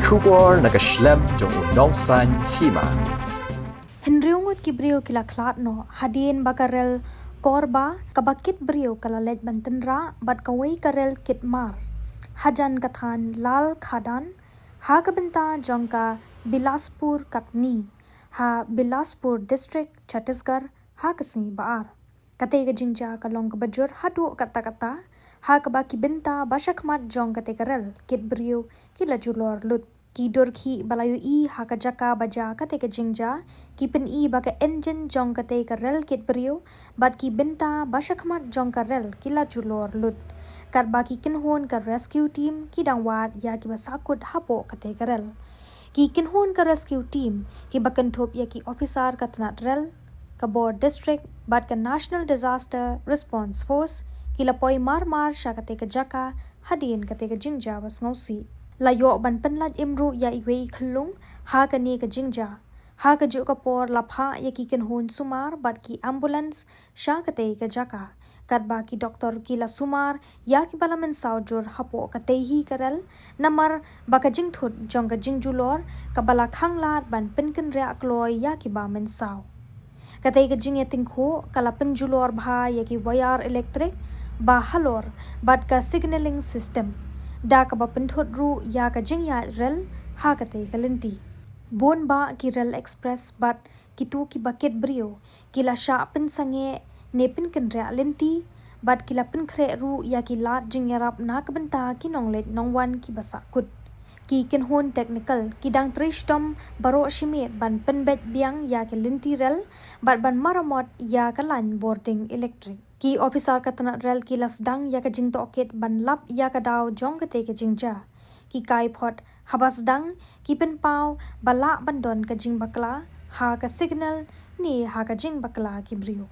Shubor nakaslem jong unongsan Hima. Ngut ki Briew kila Khlad no hadin bakarel korba kabakit Briew kala let bantenra bat kawai karel kit mar hajan kathan lal khadan ha kabenta jongka Bilaspur kakni ha Bilaspur district Chhattisgarh ha kasi baar kate ga jingja kalong kabajur hadu kata ha kabaki benta bashakmat jong kate karel kit Briew kila julor lut ki dorki balayu i ha ka jaka baja kate ka jingja ki pen i baka engine jong kate ka rel kit Briew bat ki benta bashakmat jong ka rel kila julor lut kat baki kinhon ka rescue team ki dangwat ya ki basakut hapo kate ka rel ki kinhon ka rescue team ki bakan thop ya ki officer ka tanat rel ka board district bat ka national disaster response force ki lapoi mar sha kate ka jaka hadin kate ka jingja was ngausi layo ban penlat imru ya iwei khlung ha ka ne ka jingja ha ka jo ka por lapha ya ki ken hon sumar bat ki ambulance sha ka te ka jaka kat ba ki doctor ki la sumar ya ki balamen saujur hapo ka te hi karel namar ba ka jing thut jong ka jingjulor ka bala khanglat ban penken rea kloi ya ki ba men saw ka te ka Jingïatyngkhuh kala penjulor bha ya ki wire electric ba halor bat ka signaling system da ka bapenthot ru ya ka jingya rel ha ka te kalinti bon ba ki rel express bat kitu ki bucket Briew kila sha pen sange ne pin kan ra lenti bat kila pen khre ru ya ki lat jingyarap na ka benta ki nonglet nongwan ki basa kut ki ken hon technical ki dang trishtom baro shimet ban pen bet biang ya ki lenti rel bat ban maramot ya ka line boarding electric ki officer ka tanat rel ki lasdang ya ka jing toket ban lap ya ka daw jong ka te ka jingja ki kai phot habas dang ki pen pau bala bandon ka jing bakla ha ka signal ni ha ka jing bakla ki Briew